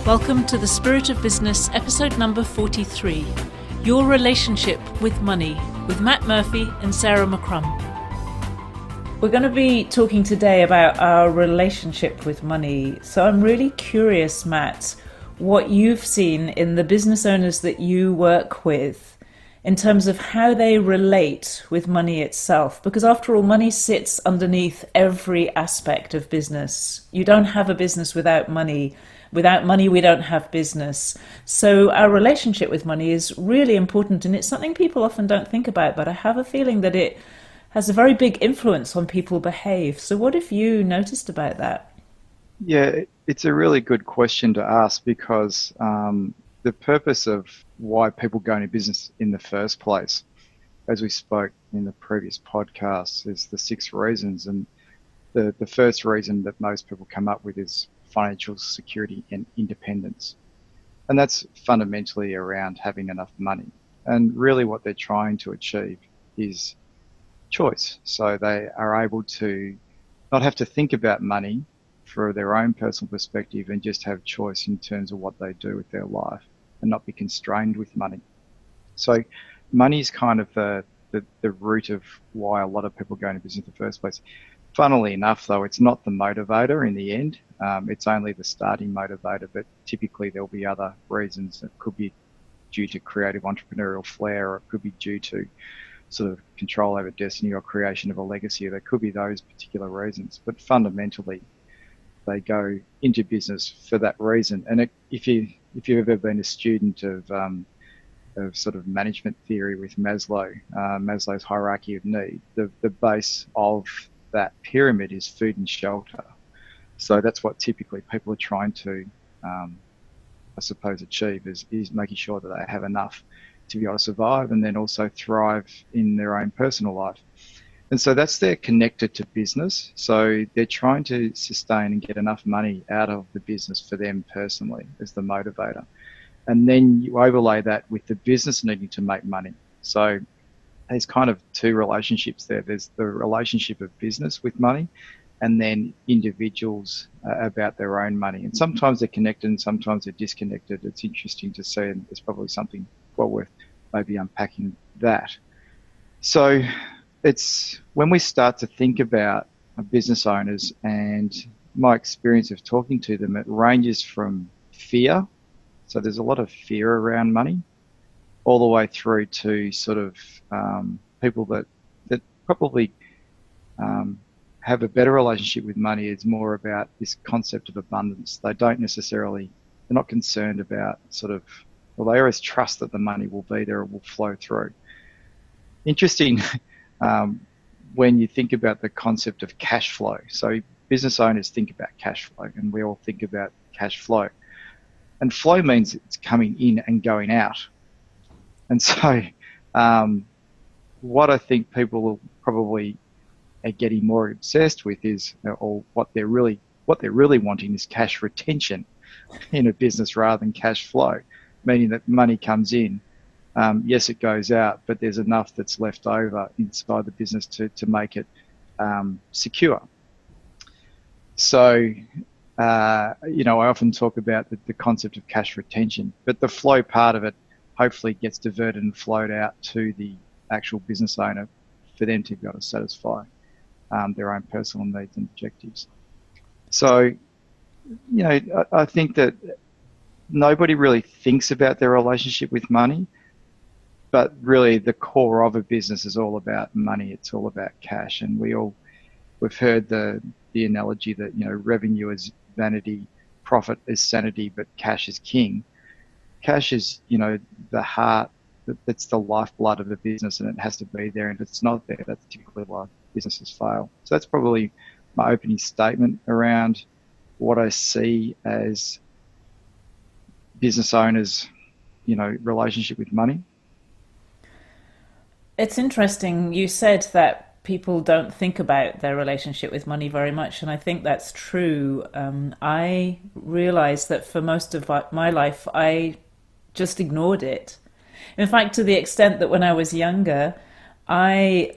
Welcome to the Spirit of Business, episode number 43, Your Relationship with Money, with Matt Murphy and Sarah McCrum. We're going to be talking today about our relationship with money. So I'm really curious, Matt, what you've seen in the business owners that you work with in terms of how they relate with money itself. Because after all, money sits underneath every aspect of business. You don't have a business without money. Without money, we don't have business. So our relationship with money is really important, and it's something people often don't think about, but I have a feeling that it has a very big influence on people behave. So what have you noticed about that? Yeah, it's a really good question to ask because the purpose of why people go into business in the first place, as we spoke in the previous podcast, is the 6 reasons. And the first reason that most people come up with is financial security and independence. And that's fundamentally around having enough money. And really what they're trying to achieve is choice. So they are able to not have to think about money for their own personal perspective and just have choice in terms of what they do with their life and not be constrained with money. So money is kind of the root of why a lot of people go into business in the first place. Funnily enough, though, it's not the motivator in the end. It's only the starting motivator, but typically there'll be other reasons. It could be due to creative entrepreneurial flair, or it could be due to sort of control over destiny or creation of a legacy. There could be those particular reasons, but fundamentally they go into business for that reason. And if you've ever been a student of sort of management theory with Maslow's hierarchy of need, the base of that pyramid is food and shelter. So that's what typically people are trying to, I suppose, achieve is making sure that they have enough to be able to survive and then also thrive in their own personal life. And so they're connected to business. So they're trying to sustain and get enough money out of the business for them personally as the motivator. And then you overlay that with the business needing to make money. So there's kind of 2 relationships there. There's the relationship of business with money and then individuals about their own money. And sometimes they're connected and sometimes they're disconnected. It's interesting to see, and there's probably something well worth maybe unpacking that. So it's when we start to think about business owners, and my experience of talking to them, it ranges from fear. So there's a lot of fear around money, all the way through to sort of people that probably have a better relationship with money. Is more about this concept of abundance. They're not concerned about they always trust that the money will be there, it will flow through. Interesting when you think about the concept of cash flow. So business owners think about cash flow, and we all think about cash flow. And flow means it's coming in and going out. And so what I think people probably are getting more obsessed with is, or what they're really wanting is cash retention in a business rather than cash flow, meaning that money comes in. Yes, it goes out, but there's enough that's left over inside the business to make it secure. So, I often talk about the concept of cash retention, but the flow part of it hopefully gets diverted and flowed out to the actual business owner for them to be able to satisfy their own personal needs and objectives. So, I think that nobody really thinks about their relationship with money, but really the core of a business is all about money. It's all about cash. And we've heard the analogy that, revenue is vanity, profit is sanity, but cash is king. Cash is, the heart, that's the lifeblood of the business, and it has to be there. And if it's not there, that's typically why businesses fail. So that's probably my opening statement around what I see as business owners, relationship with money. It's interesting. You said that people don't think about their relationship with money very much, and I think that's true. I realized that for most of my life, I just ignored it. In fact, to the extent that when I was younger, I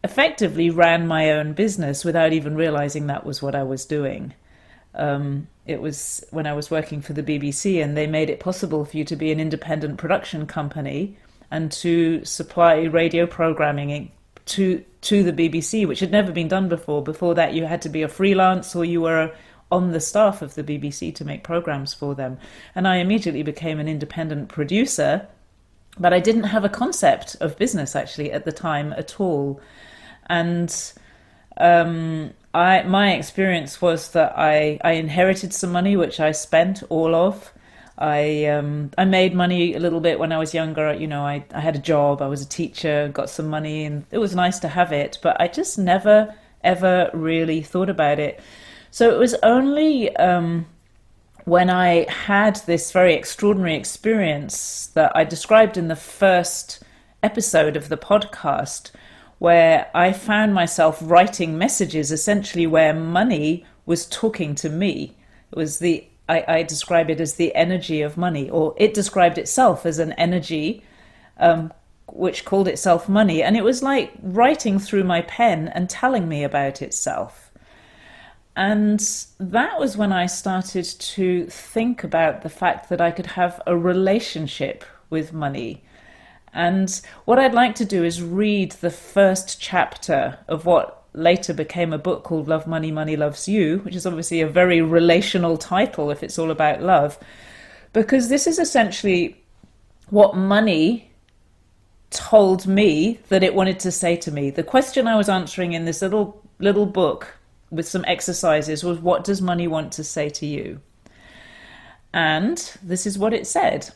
effectively ran my own business without even realizing that was what I was doing. It was when I was working for the BBC, and they made it possible for you to be an independent production company and to supply radio programming to the BBC, which had never been done before. Before that, you had to be a freelance or you were on the staff of the BBC to make programs for them. And I immediately became an independent producer, but I didn't have a concept of business actually at the time at all. And my experience was that I inherited some money which I spent all of. I made money a little bit when I was younger. You know, I had a job, I was a teacher, got some money, and it was nice to have it. But I just never ever really thought about it. So it was only when I had this very extraordinary experience that I described in the first episode of the podcast, where I found myself writing messages essentially where money was talking to me. It was I describe it as the energy of money, or it described itself as an energy which called itself money. And it was like writing through my pen and telling me about itself. And that was when I started to think about the fact that I could have a relationship with money. And what I'd like to do is read the first chapter of what later became a book called Love, Money, Money Loves You, which is obviously a very relational title if it's all about love, because this is essentially what money told me that it wanted to say to me. The question I was answering in this little book with some exercises was, what does money want to say to you? And this is what it said.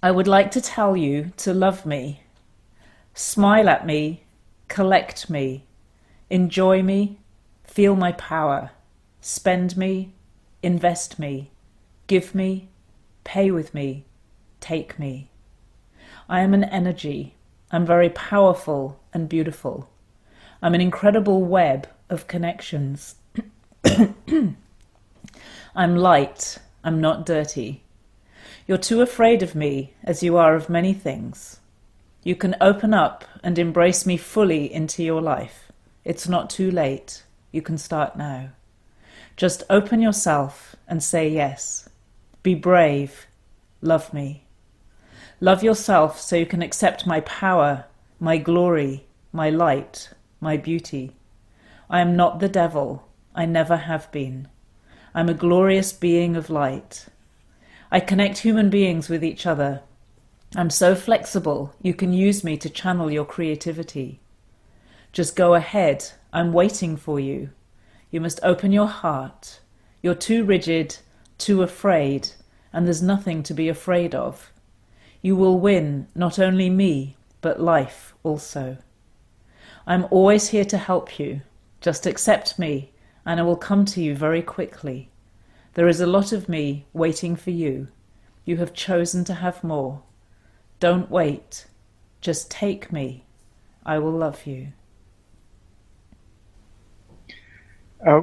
I would like to tell you to love me, smile at me, collect me, enjoy me, feel my power, spend me, invest me, give me, pay with me, take me. I am an energy. I'm very powerful and beautiful. I'm an incredible web of connections. I'm light. I'm not dirty. You're too afraid of me, as you are of many things. You can open up and embrace me fully into your life. It's not too late. You can start now. Just open yourself and say yes. Be brave. Love me. Love yourself so you can accept my power, my glory, my light, my beauty. I am not the devil. I never have been. I'm a glorious being of light. I connect human beings with each other. I'm so flexible, you can use me to channel your creativity. Just go ahead. I'm waiting for you. You must open your heart. You're too rigid, too afraid, and there's nothing to be afraid of. You will win not only me, but life also. I'm always here to help you. Just accept me, and I will come to you very quickly. There is a lot of me waiting for you. You have chosen to have more. Don't wait. Just take me. I will love you.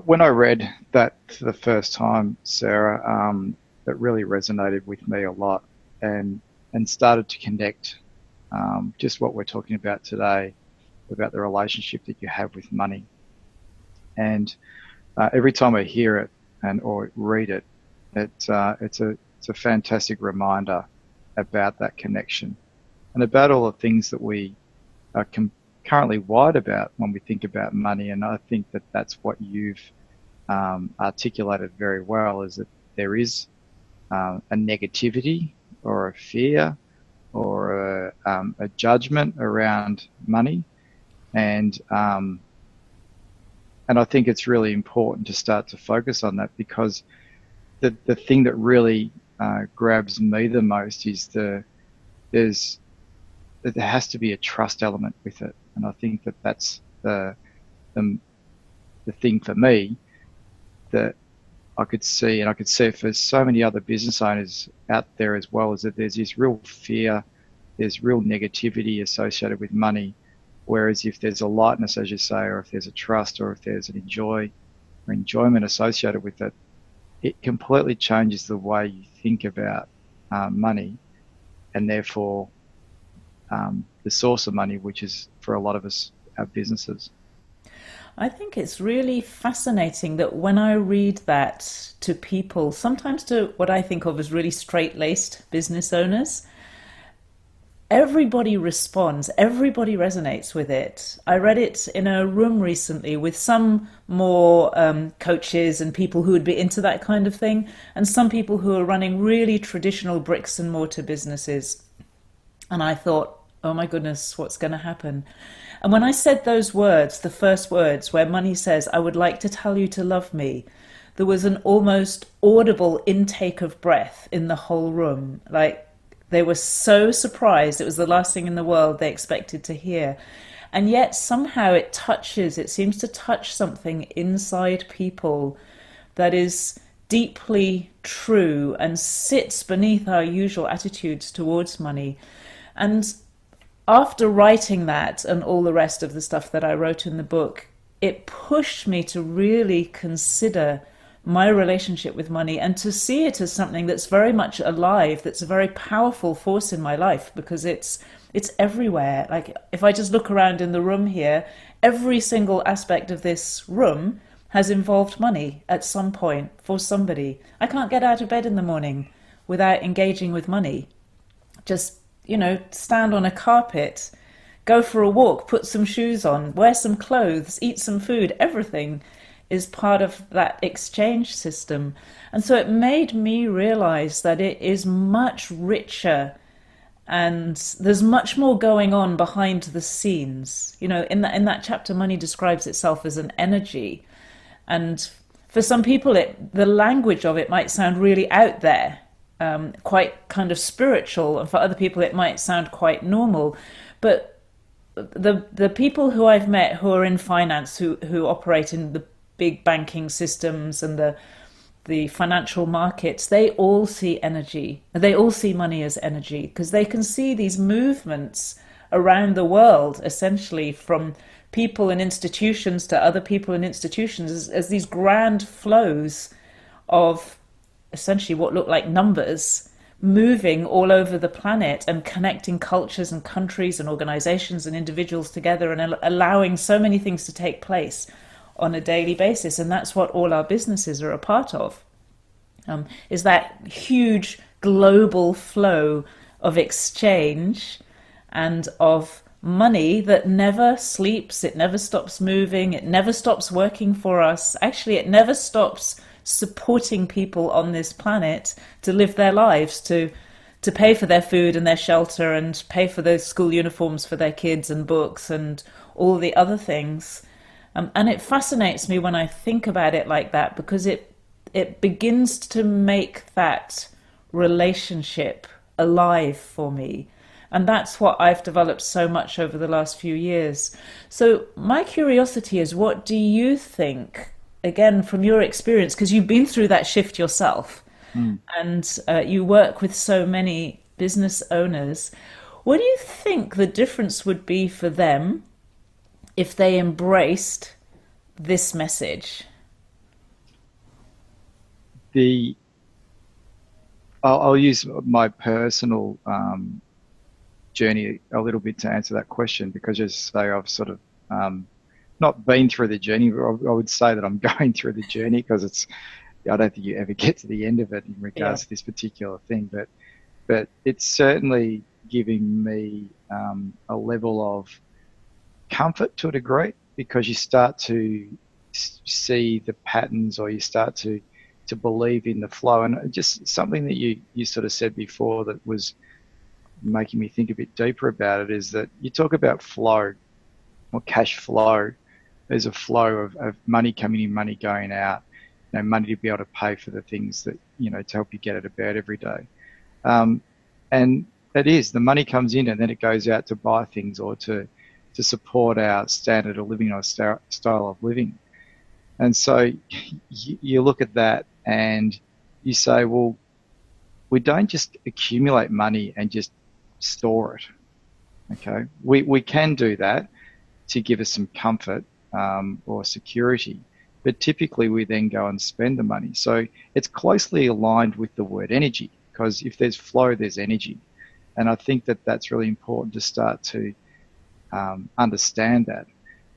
When I read that for the first time, Sarah, that really resonated with me a lot, and started to connect just what we're talking about today, about the relationship that you have with money. And every time I hear it or read it, it's a fantastic reminder about that connection and about all the things that we are currently wired about when we think about money. And I think that that's what you've articulated very well, is that there is a negativity or a fear or a judgment around money. And I think it's really important to start to focus on that, because the thing that really grabs me the most is that there has to be a trust element with it. And I think that that's the thing for me that I could see, and I could see for so many other business owners out there as well, is that there's this real fear, there's real negativity associated with money. Whereas if there's a lightness, as you say, or if there's a trust, or if there's an enjoyment associated with it, it completely changes the way you think about money, and therefore the source of money, which is for a lot of us, our businesses. I think it's really fascinating that when I read that to people, sometimes to what I think of as really straight-laced business owners, everybody responds, everybody resonates with it. I read it in a room recently with some more coaches and people who would be into that kind of thing, and some people who are running really traditional bricks and mortar businesses. And I thought, oh my goodness, what's going to happen? And when I said those words, the first words, where money says, I would like to tell you to love me, there was an almost audible intake of breath in the whole room. Like, they were so surprised. It was the last thing in the world they expected to hear. And yet somehow it seems to touch something inside people that is deeply true and sits beneath our usual attitudes towards money. And after writing that and all the rest of the stuff that I wrote in the book, it pushed me to really consider my relationship with money and to see it as something that's very much alive, that's a very powerful force in my life, because it's everywhere. Like, if I just look around in the room here, every single aspect of this room has involved money at some point for somebody. I can't get out of bed in the morning without engaging with money. Just, stand on a carpet, go for a walk, put some shoes on, wear some clothes, eat some food, everything is part of that exchange system. And so it made me realize that it is much richer and there's much more going on behind the scenes. In that chapter, money describes itself as an energy. And for some people, the language of it might sound really out there, quite kind of spiritual. And for other people, it might sound quite normal. But the people who I've met who are in finance, who operate in the big banking systems and the financial markets, they all see energy. They all see money as energy, because they can see these movements around the world, essentially from people and institutions to other people and institutions, as these grand flows of essentially what look like numbers moving all over the planet and connecting cultures and countries and organizations and individuals together and allowing so many things to take place on a daily basis. And that's what all our businesses are a part of, is that huge global flow of exchange and of money that never sleeps, it never stops moving, it never stops working for us. Actually, it never stops supporting people on this planet to live their lives, to pay for their food and their shelter and pay for those school uniforms for their kids and books and all the other things. And it fascinates me when I think about it like that, because it begins to make that relationship alive for me. And that's what I've developed so much over the last few years. So my curiosity is, what do you think, again, from your experience, because you've been through that shift yourself, and you work with so many business owners, what do you think the difference would be for them if they embraced this message? I'll use my personal journey a little bit to answer that question, because as I say, I've sort of not been through the journey, but I would say that I'm going through the journey, because I don't think you ever get to the end of it in regards to this particular thing, but it's certainly giving me a level of comfort to a degree, because you start to see the patterns, or you start to believe in the flow. And just something that you sort of said before that was making me think a bit deeper about it is that you talk about flow or cash flow. There's a flow of money coming in, money going out, money to be able to pay for the things that, to help you get out of bed every day. And it is, the money comes in and then it goes out to buy things or to support our standard of living or style of living. And so you look at that and you say, well, we don't just accumulate money and just store it. Okay, we can do that to give us some comfort or security, but typically we then go and spend the money. So it's closely aligned with the word energy, because if there's flow, there's energy. And I think that that's really important to start to understand that.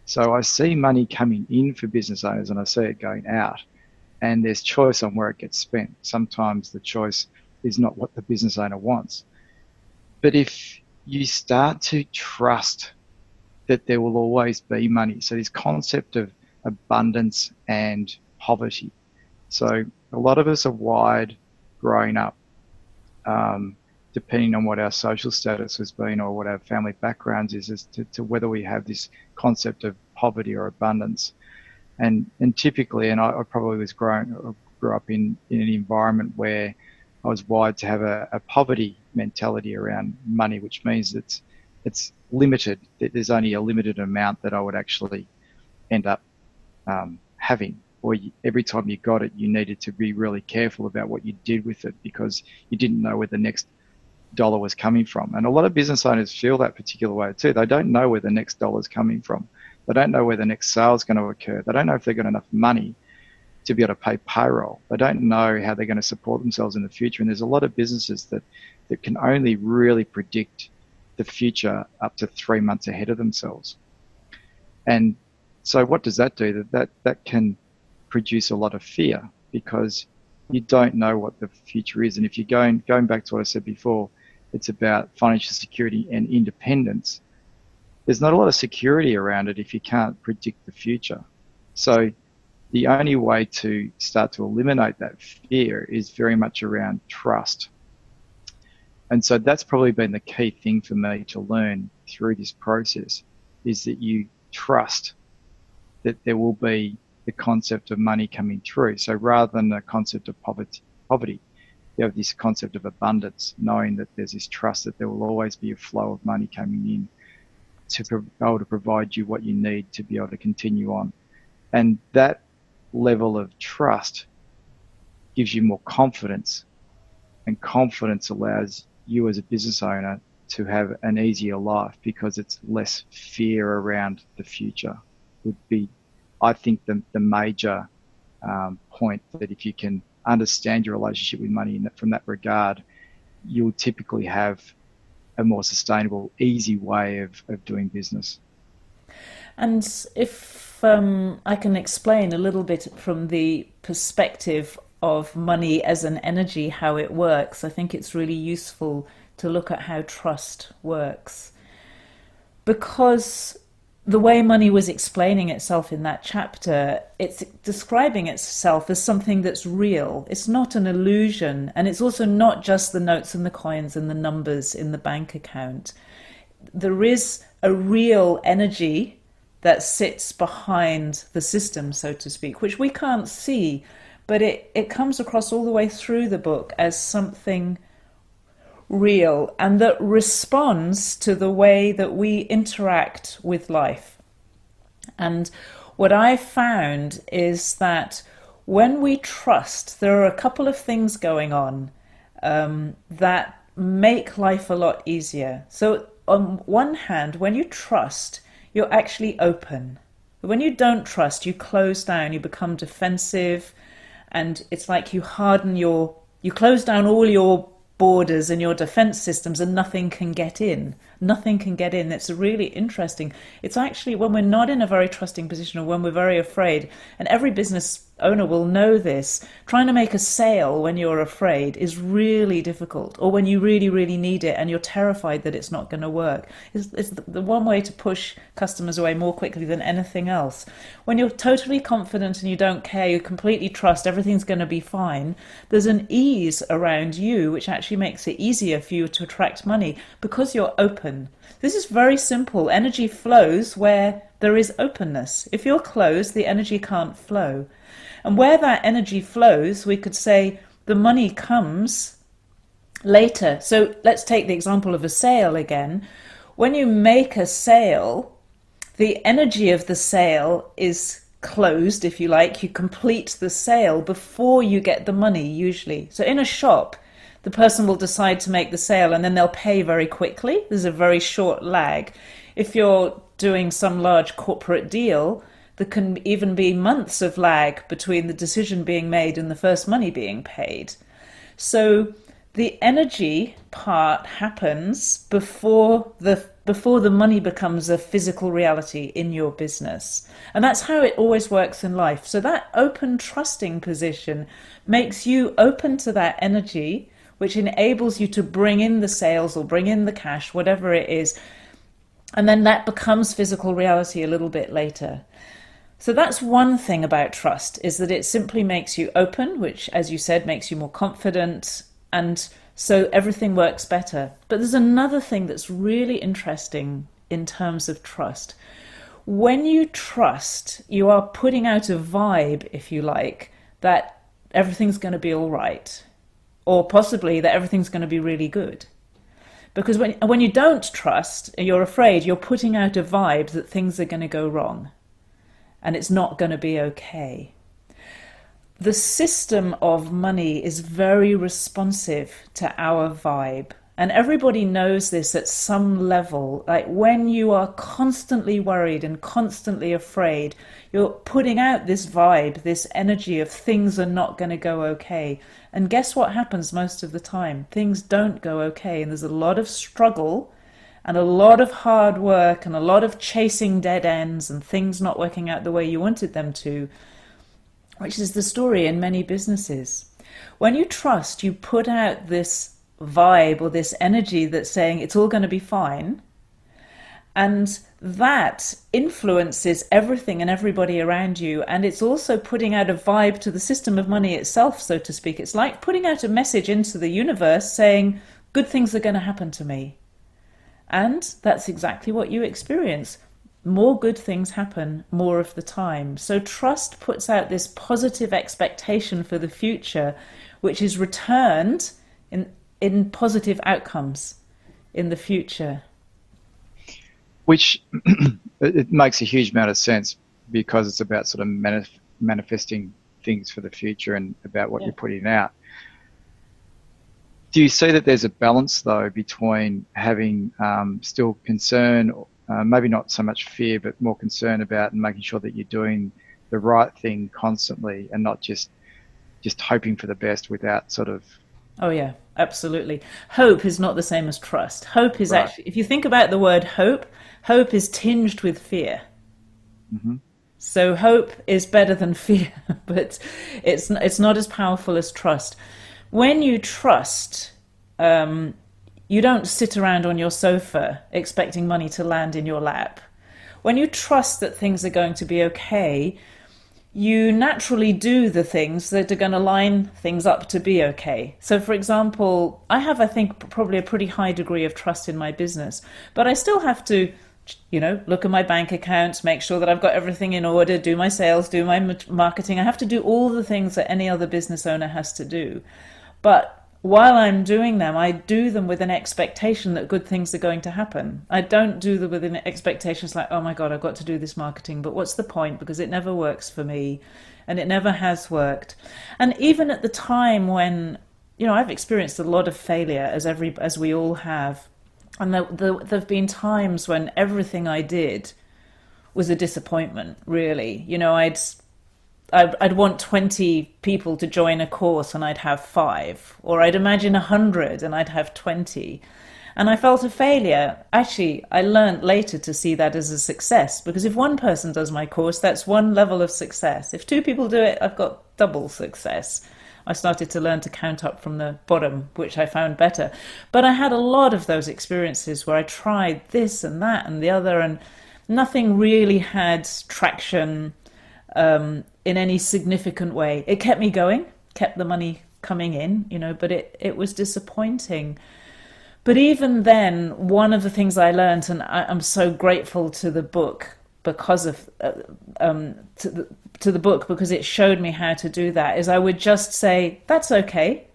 So I see money coming in for business owners and I see it going out, and there's choice on where it gets spent. Sometimes the choice is not what the business owner wants. But if you start to trust that there will always be money, so this concept of abundance and poverty. So a lot of us are wired growing up, depending on what our social status has been or what our family backgrounds is, as to whether we have this concept of poverty or abundance. And typically, and I probably grew up in an environment where I was wired to have a poverty mentality around money, which means that it's limited, that there's only a limited amount that I would actually end up having. Or every time you got it, you needed to be really careful about what you did with it because you didn't know where the next dollar was coming from. And a lot of business owners feel that particular way too. They don't know where the next dollar is coming from. They don't know where the next sale is going to occur. They don't know if they've got enough money to be able to pay payroll. They don't know how they're going to support themselves in the future. And there's a lot of businesses that can only really predict the future up to 3 months ahead of themselves. And so what does that do? That can produce a lot of fear because you don't know what the future is. And if you're going back to what I said before, it's about financial security and independence. There's not a lot of security around it if you can't predict the future. So the only way to start to eliminate that fear is very much around trust. And so that's probably been the key thing for me to learn through this process, is that you trust that there will be the concept of money coming through. So rather than the concept of poverty, you have this concept of abundance, knowing that there's this trust that there will always be a flow of money coming in to be able to provide you what you need to be able to continue on. And that level of trust gives you more confidence, and confidence allows you as a business owner to have an easier life because it's less fear around the future. Would be, I think, the major point, that if you can understand your relationship with money from that regard, you'll typically have a more sustainable, easy way of doing business. And if I can explain a little bit from the perspective of money as an energy, how it works, I think it's really useful to look at how trust works. Because the way money was explaining itself in that chapter, it's describing itself as something that's real. It's not an illusion. And it's also not just the notes and the coins and the numbers in the bank account. There is a real energy that sits behind the system, so to speak, which we can't see, but it comes across all the way through the book as something real and that responds to the way that we interact with life. And what I found is that when we trust, there are a couple of things going on that make life a lot easier. So on one hand, when you trust, you're actually open. When you don't trust, you close down, you become defensive, and it's like you close down all your borders and your defense systems, and nothing can get in. Nothing can get in. It's really interesting. It's actually when we're not in a very trusting position, or when we're very afraid, and every business owner will know this, trying to make a sale when you're afraid is really difficult, or when you really, really need it and you're terrified that it's not going to work. It's the one way to push customers away more quickly than anything else. When you're totally confident and you don't care, you completely trust everything's going to be fine, there's an ease around you which actually makes it easier for you to attract money because you're open. This is very simple. Energy flows where there is openness. If you're closed, the energy can't flow. And where that energy flows, we could say the money comes later. So let's take the example of a sale again. When you make a sale, the energy of the sale is closed, if you like. You complete the sale before you get the money, usually. So in a shop, the person will decide to make the sale and then they'll pay very quickly. There's a very short lag. If you're doing some large corporate deal, there can even be months of lag between the decision being made and the first money being paid. So the energy part happens before the before the money becomes a physical reality in your business. And that's how it always works in life. So that open, trusting position makes you open to that energy, which enables you to bring in the sales or bring in the cash, whatever it is. And then that becomes physical reality a little bit later. So that's one thing about trust, is that it simply makes you open, which, as you said, makes you more confident, and so everything works better. But there's another thing that's really interesting in terms of trust. When you trust, you are putting out a vibe, if you like, that everything's going to be all right, or possibly that everything's going to be really good. Because when you don't trust, you're afraid, you're putting out a vibe that things are going to go wrong and it's not going to be okay. The system of money is very responsive to our vibe. And everybody knows this at some level. Like when you are constantly worried and constantly afraid, you're putting out this vibe, this energy of things are not going to go okay. And guess what happens most of the time? Things don't go okay. And there's a lot of struggle and a lot of hard work and a lot of chasing dead ends and things not working out the way you wanted them to, which is the story in many businesses. When you trust, you put out this vibe or this energy that's saying it's all going to be fine, and that influences everything and everybody around you. And it's also putting out a vibe to the system of money itself, so to speak. It's like putting out a message into the universe saying good things are going to happen to me, and that's exactly what you experience. More good things happen more of the time. So trust puts out this positive expectation for the future, which is returned in positive outcomes in the future. Which it makes a huge amount of sense, because it's about sort of manifesting things for the future and about what you're putting out. Do you see that there's a balance, though, between having still concern, maybe not so much fear, but more concern about and making sure that you're doing the right thing constantly and not just hoping for the best without sort of... Oh, yeah, absolutely. Hope is not the same as trust. Hope is actually, if you think about the word hope, hope is tinged with fear. Mm-hmm. So hope is better than fear, but it's not as powerful as trust. When you trust, you don't sit around on your sofa expecting money to land in your lap. When you trust that things are going to be okay, you naturally do the things that are going to line things up to be okay. So, for example, I have, I think, probably a pretty high degree of trust in my business, but I still have to, look at my bank accounts, make sure that I've got everything in order, do my sales, do my marketing. I have to do all the things that any other business owner has to do. But while I'm doing them, I do them with an expectation that good things are going to happen. I don't do them with an expectation like, oh my God, I've got to do this marketing, but what's the point? Because it never works for me, and it never has worked. And even at the time when, I've experienced a lot of failure, as we all have, and there have been times when everything I did was a disappointment, really. I'd want 20 people to join a course and I'd have 5, or I'd imagine 100 and I'd have 20. And I felt a failure. Actually, I learned later to see that as a success, because if one person does my course, that's one level of success. If 2 people do it, I've got double success. I started to learn to count up from the bottom, which I found better. But I had a lot of those experiences where I tried this and that and the other, and nothing really had traction in any significant way. It kept me going, kept the money coming in, but it was disappointing. But even then, one of the things I learned, and I'm so grateful to the book because of to the book, because it showed me how to do that, is I would just say, that's okay.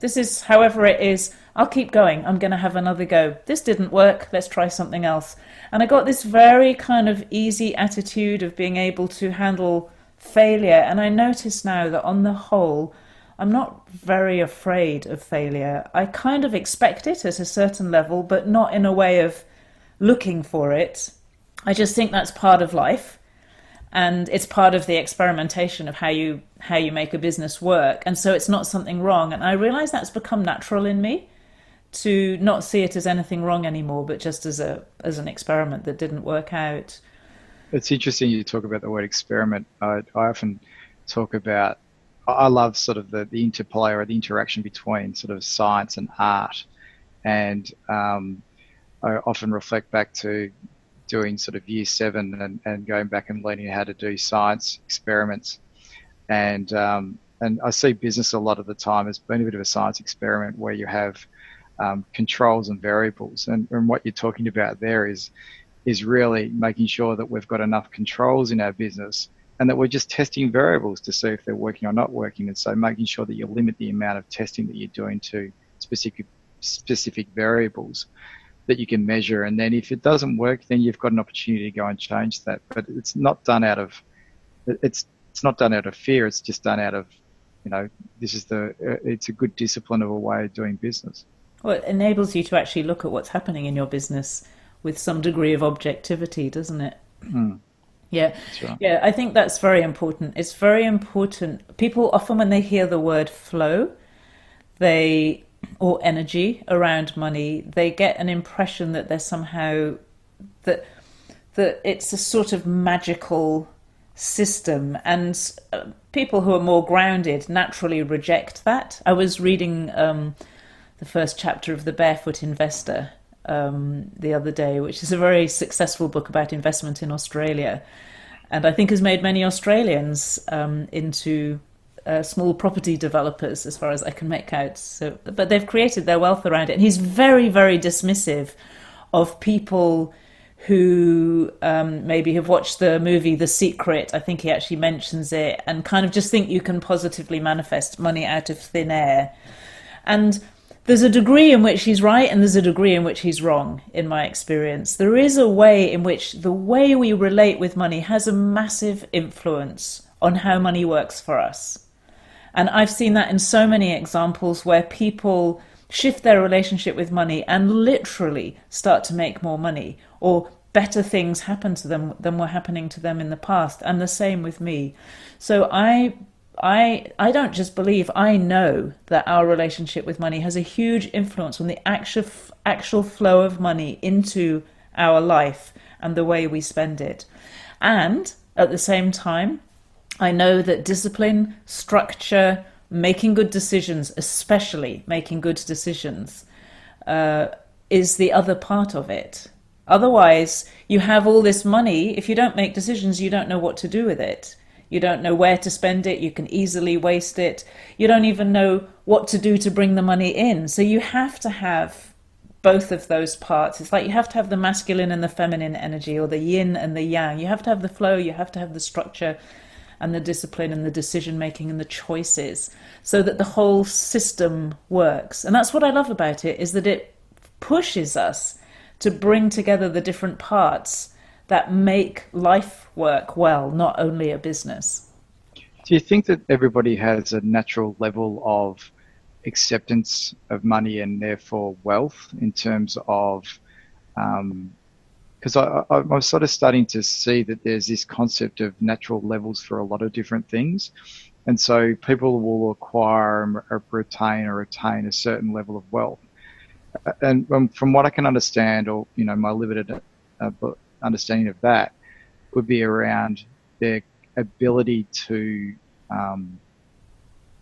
This is however it is. I'll keep going. I'm going to have another go. This didn't work. Let's try something else. And I got this very kind of easy attitude of being able to handle failure. And I notice now that on the whole, I'm not very afraid of failure. I kind of expect it at a certain level, but not in a way of looking for it. I just think that's part of life. And it's part of the experimentation of how you make a business work. And so it's not something wrong. And I realize that's become natural in me, to not see it as anything wrong anymore, but just as an experiment that didn't work out. It's interesting you talk about the word experiment. I often talk about, I love sort of the interplay or the interaction between sort of science and art. And I often reflect back to doing sort of year 7 and going back and learning how to do science experiments. And I see business a lot of the time as being a bit of a science experiment where you have controls and variables. And what you're talking about there is really making sure that we've got enough controls in our business and that we're just testing variables to see if they're working or not working. And so making sure that you limit the amount of testing that you're doing to specific variables that you can measure. And then if it doesn't work, then you've got an opportunity to go and change that. But it's not done out of fear. It's just done out of, it's a good discipline of a way of doing business. Well, it enables you to actually look at what's happening in your business with some degree of objectivity, doesn't it? Mm. Yeah. Right. Yeah, I think that's very important. It's very important. People often, when they hear the word flow, or energy around money, they get an impression that there's somehow that it's a sort of magical system, and people who are more grounded naturally reject that. I was reading the first chapter of The Barefoot Investor the other day, which is a very successful book about investment in Australia, and I think has made many Australians into small property developers, as far as I can make out. So, but they've created their wealth around it. And he's very, very dismissive of people who maybe have watched the movie The Secret. I think he actually mentions it, and kind of just think you can positively manifest money out of thin air. And there's a degree in which he's right and there's a degree in which he's wrong, in my experience. There is a way in which the way we relate with money has a massive influence on how money works for us. And I've seen that in so many examples where people shift their relationship with money and literally start to make more money, or better things happen to them than were happening to them in the past. And the same with me. So I don't just believe, I know that our relationship with money has a huge influence on the actual flow of money into our life and the way we spend it. And at the same time, I know that discipline, structure, making good decisions, especially making good decisions, is the other part of it. Otherwise, you have all this money. If you don't make decisions, you don't know what to do with it. You don't know where to spend it. You can easily waste it. You don't even know what to do to bring the money in. So you have to have both of those parts. It's like you have to have the masculine and the feminine energy, or the yin and the yang. You have to have the flow. You have to have the structure and the discipline and the decision making and the choices, so that the whole system works. And that's what I love about it, is that it pushes us to bring together the different parts that make life work well, not only a business. Do you think that everybody has a natural level of acceptance of money and therefore wealth, in terms of, because I was sort of starting to see that there's this concept of natural levels for a lot of different things. And so people will acquire or retain a certain level of wealth. And from what I can understand, or, my limited understanding of that, would be around their ability to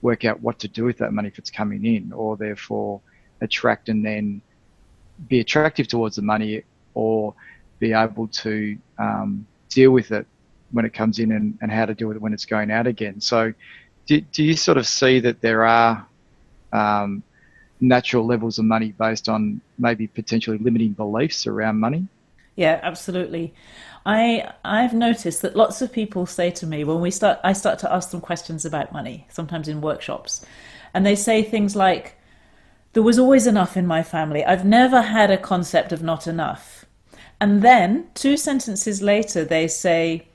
work out what to do with that money if it's coming in, or therefore attract and then be attractive towards the money, or be able to deal with it when it comes in, and how to deal with it when it's going out again. So do you sort of see that there are natural levels of money based on maybe potentially limiting beliefs around money? Yeah, absolutely. I've noticed that lots of people say to me when I start to ask them questions about money, sometimes in workshops, and they say things like, there was always enough in my family. I've never had a concept of not enough. And then 2 sentences later, they say,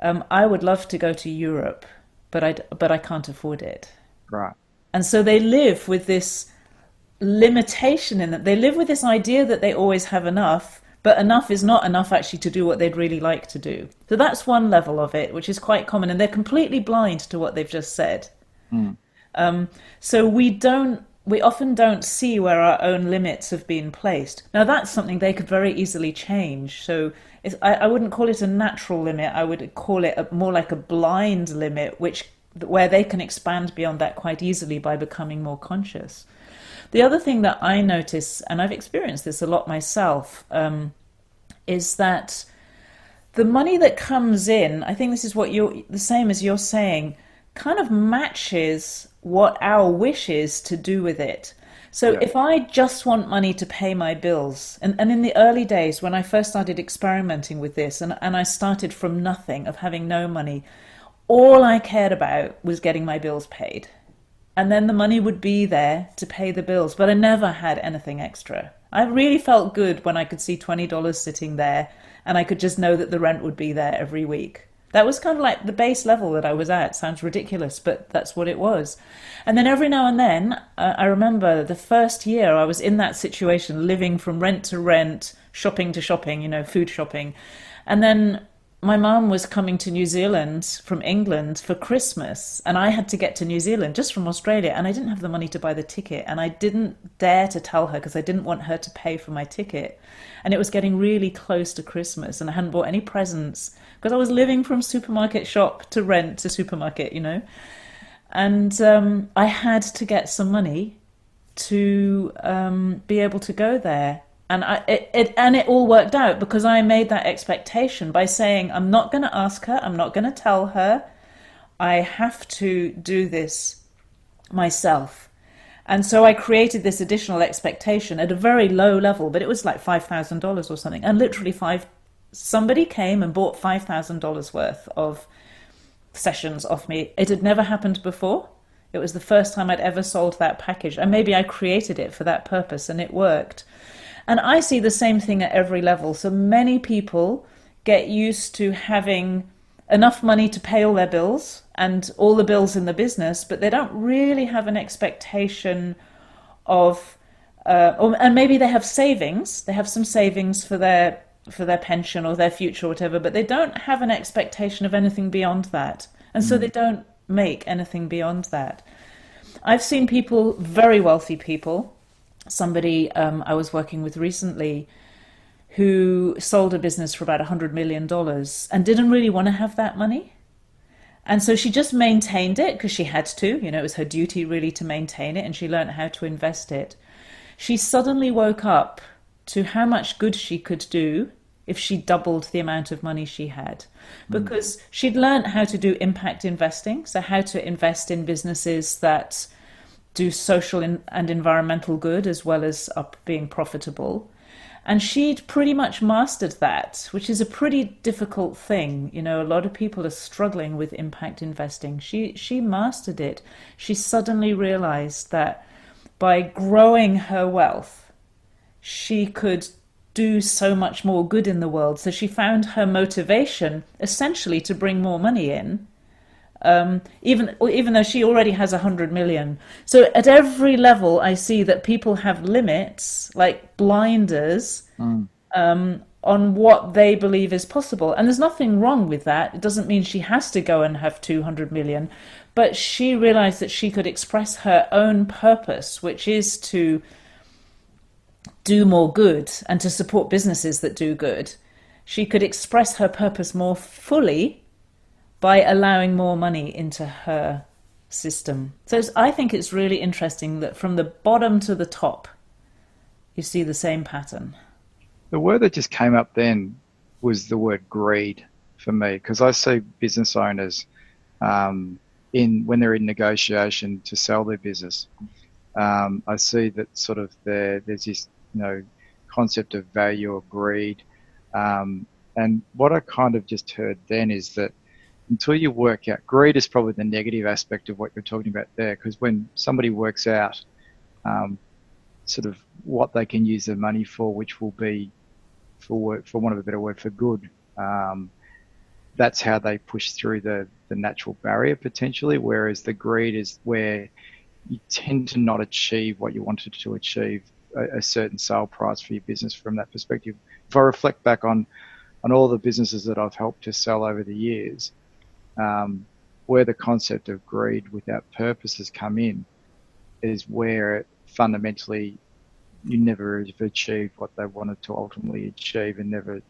I would love to go to Europe, but I can't afford it. Right. And so they live with this limitation in that. They live with this idea that they always have enough, but enough is not enough actually to do what they'd really like to do. So that's one level of it, which is quite common, and they're completely blind to what they've just said. So we don't we often don't see where our own limits have been placed. Now, that's something they could very easily change. So I wouldn't call it a natural limit. I would call it more like a blind limit, where they can expand beyond that quite easily by becoming more conscious. The other thing that I notice, and I've experienced this a lot myself, is that the money that comes in, I think this is what you're the same as you're saying, kind of matches what our wish is to do with it. So Yeah. if I just want money to pay my bills, and in the early days when I first started experimenting with this, and I started from nothing, of having no money, all I cared about was getting my bills paid. And then the money would be there to pay the bills, but I never had anything extra. I really felt good when I could see $20 sitting there and I could just know that the rent would be there every week. That was kind of like the base level that I was at. Sounds ridiculous, but that's what it was. And then every now and then, I remember the first year I was in that situation, living from rent to rent, shopping to shopping, food shopping. And then my mum was coming to New Zealand from England for Christmas, and I had to get to New Zealand just from Australia, and I didn't have the money to buy the ticket, and I didn't dare to tell her because I didn't want her to pay for my ticket. And it was getting really close to Christmas, and I hadn't bought any presents because I was living from supermarket shop to rent to supermarket. And I had to get some money to be able to go there. And it all worked out because I made that expectation by saying, I'm not going to ask her, I'm not going to tell her, I have to do this myself. And so I created this additional expectation at a very low level, but it was like $5,000 or something. And literally somebody came and bought $5,000 worth of sessions off me. It had never happened before. It was the first time I'd ever sold that package. And maybe I created it for that purpose and it worked. And I see the same thing at every level. So many people get used to having enough money to pay all their bills and all the bills in the business, but they don't really have an expectation of, and maybe they have savings. They have some savings for their pension or their future or whatever, but they don't have an expectation of anything beyond that. And so they don't make anything beyond that. I've seen people, very wealthy people, somebody I was working with recently who sold a business for about $100 million and didn't really want to have that money. And so she just maintained it because she had to, it was her duty really to maintain it, and she learned how to invest it. She suddenly woke up to how much good she could do if she doubled the amount of money she had, because she'd learned how to do impact investing, so how to invest in businesses that do social and environmental good as well as up being profitable. And she'd pretty much mastered that, which is a pretty difficult thing. A lot of people are struggling with impact investing. She mastered it. She suddenly realized that by growing her wealth, she could do so much more good in the world. So she found her motivation essentially to bring more money in, even though she already has 100 million. So at every level, I see that people have limits, like blinders, on what they believe is possible. And there's nothing wrong with that. It doesn't mean she has to go and have 200 million. But she realized that she could express her own purpose, which is to do more good and to support businesses that do good. She could express her purpose more fully by allowing more money into her system. So I think it's really interesting that from the bottom to the top, you see the same pattern. The word that just came up then was the word greed for me, because I see business owners when they're in negotiation to sell their business. I see that sort of there's this concept of value or greed, and what I kind of just heard then is that until you work out, greed is probably the negative aspect of what you're talking about there, because when somebody works out sort of what they can use their money for, which will be, for want of a better word, for good, that's how they push through the natural barrier potentially, whereas the greed is where you tend to not achieve what you wanted to achieve, a certain sale price for your business from that perspective. If I reflect back on all the businesses that I've helped to sell over the years, where the concept of greed without purpose has come in is where, fundamentally you never have achieved what they wanted to ultimately achieve and never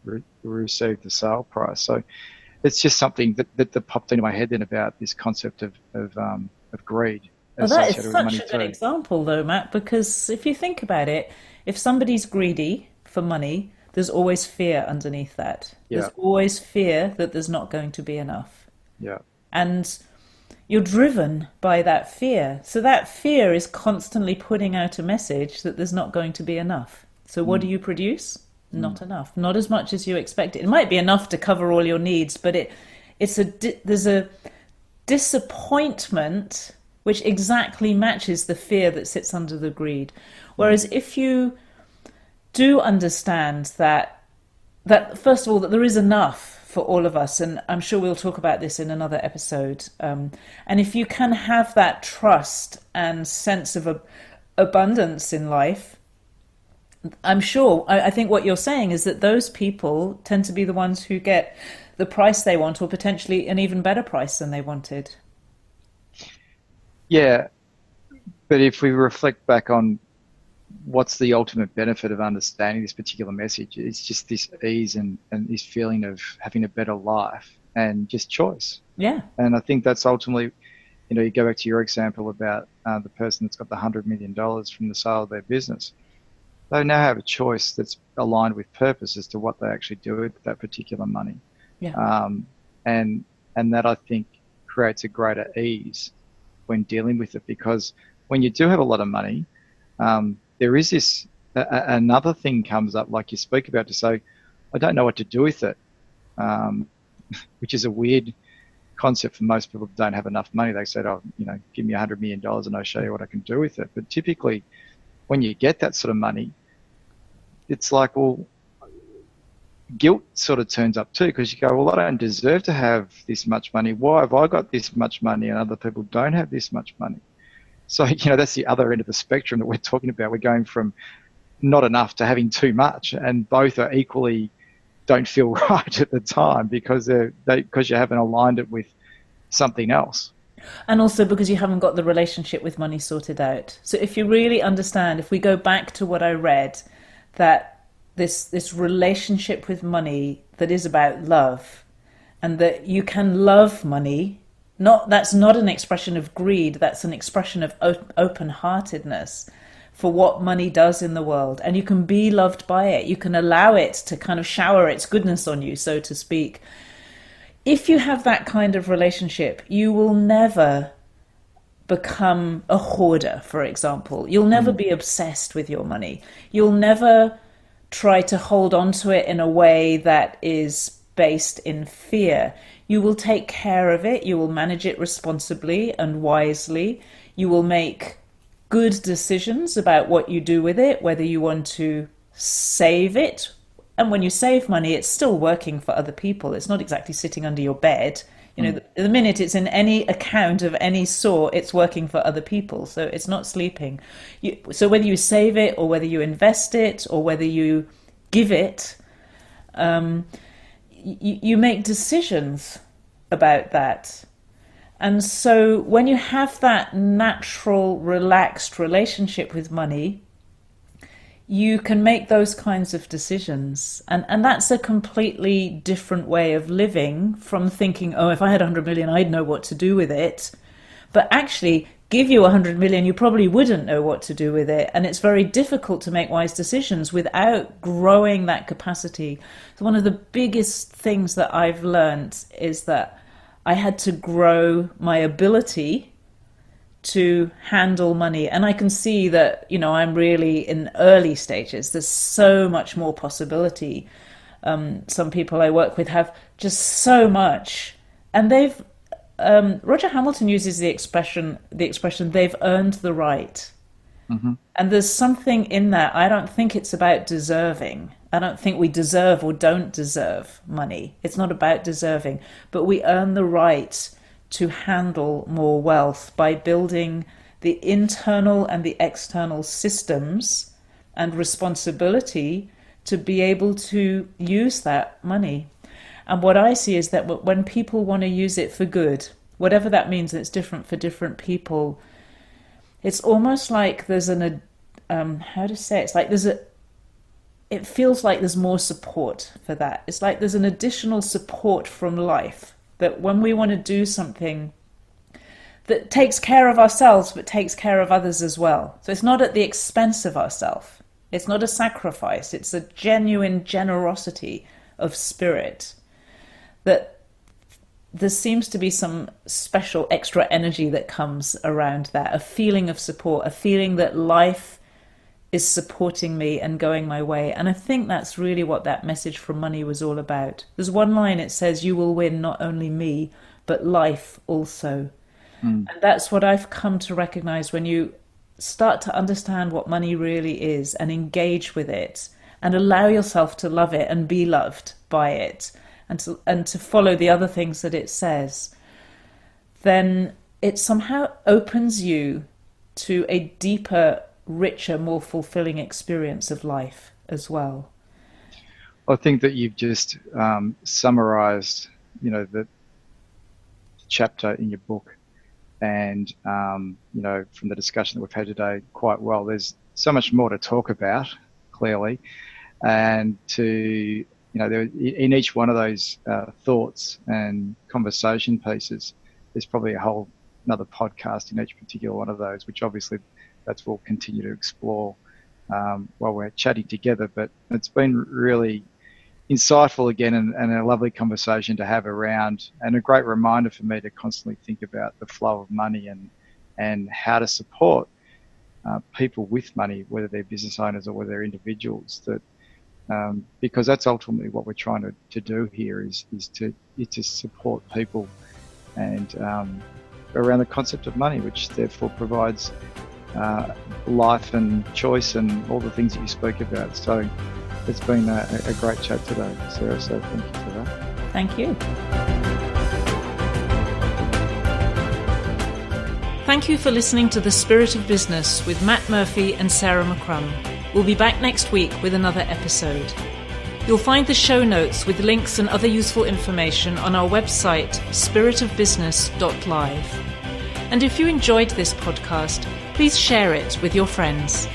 received the sale price. So it's just something that popped into my head then about this concept of greed Well, that is associated with such money a good too. example, though, Matt, because if you think about it, if somebody's greedy for money, there's always fear underneath that. There's Yeah, always fear that there's not going to be enough. yeah, And you're driven by that fear. So that fear is constantly putting out a message that there's not going to be enough. So what do mm, you produce? mm, Not enough. Not as much as you expected. It might be enough to cover all your needs, but there's a disappointment which exactly matches the fear that sits under the greed. mm. Whereas if you do understand that first of all that there is enough for all of us, and I'm sure we'll talk about this in another episode, and if you can have that trust and sense of abundance in life, I'm sure, I think what you're saying is that those people tend to be the ones who get the price they want, or potentially an even better price than they wanted. Yeah, but if we reflect back on what's the ultimate benefit of understanding this particular message, it's just this ease and this feeling of having a better life and just choice. Yeah. And I think that's ultimately, you go back to your example about the person that's got the $100 million from the sale of their business. They now have a choice that's aligned with purpose as to what they actually do with that particular money. Yeah. Um, and and that I think creates a greater ease when dealing with it, because when you do have a lot of money, there is this another thing comes up, like you speak about, to say, I don't know what to do with it, um, which is a weird concept for most people who don't have enough money. They said, oh, give me $100 million and I'll show you what I can do with it. But typically, when you get that sort of money, it's like, well, guilt sort of turns up too, because you go, well, I don't deserve to have this much money. Why have I got this much money and other people don't have this much money? So, that's the other end of the spectrum that we're talking about. We're going from not enough to having too much, and both are equally don't feel right at the time because because you haven't aligned it with something else. And also because you haven't got the relationship with money sorted out. So if you really understand, if we go back to what I read, that this relationship with money that is about love, and that you can love money, that's not an expression of greed, that's an expression of open-heartedness for what money does in the world, and you can be loved by it. You can allow it to kind of shower its goodness on you, so to speak. If you have that kind of relationship, you will never become a hoarder, for example. You'll never Mm, be obsessed with your money. You'll never try to hold on to it in a way that is based in fear. You will take care of it. You will manage it responsibly and wisely. You will make good decisions about what you do with it, whether you want to save it. And when you save money, it's still working for other people. It's not exactly sitting under your bed. mm, The minute it's in any account of any sort, it's working for other people. So it's not sleeping. So whether you save it or whether you invest it or whether you give it, you make decisions about that. And so when you have that natural, relaxed relationship with money, you can make those kinds of decisions. And that's a completely different way of living from thinking, oh, if I had 100 million, I'd know what to do with it. But actually, give you 100 million, you probably wouldn't know what to do with it. And it's very difficult to make wise decisions without growing that capacity. So one of the biggest things that I've learned is that I had to grow my ability to handle money. And I can see that, I'm really in early stages. There's so much more possibility. Some people I work with have just so much. And Roger Hamilton uses the expression, they've earned the right. mm-hmm, And there's something in that. I don't think it's about deserving. I don't think we deserve or don't deserve money. It's not about deserving, but we earn the right to handle more wealth by building the internal and the external systems and responsibility to be able to use that money. And what I see is that when people want to use it for good, whatever that means, it's different for different people. It's almost like there's how to say it? It's like it feels like there's more support for that. It's like there's an additional support from life that when we want to do something that takes care of ourselves but takes care of others as well. So it's not at the expense of ourselves. It's not a sacrifice. It's a genuine generosity of spirit that there seems to be some special extra energy that comes around that, a feeling of support, a feeling that life is supporting me and going my way. And I think that's really what that message from Money was all about. There's one line, it says, "You will win not only me, but life also." And that's what I've come to recognize when you start to understand what money really is and engage with it and allow yourself to love it and be loved by it and to follow the other things that it says, then it somehow opens you to a deeper, richer, more fulfilling experience of life as well. I think that you've just summarized, the chapter in your book, and from the discussion that we've had today quite well. There's so much more to talk about, clearly, and to in each one of those thoughts and conversation pieces, there's probably another podcast in each particular one of those, which obviously we'll continue to explore while we're chatting together. But it's been really insightful again, and a lovely conversation to have around, and a great reminder for me to constantly think about the flow of money and how to support people with money, whether they're business owners or whether they're individuals, because that's ultimately what we're trying to do here is to support people and around the concept of money, which therefore provides life and choice and all the things that you spoke about. So it's been a great chat today, Sarah, so thank you for that. Thank you. Thank you for listening to The Spirit of Business with Matt Murphy and Sarah McCrum. We'll be back next week with another episode. You'll find the show notes with links and other useful information on our website, spiritofbusiness.live. And if you enjoyed this podcast, please share it with your friends.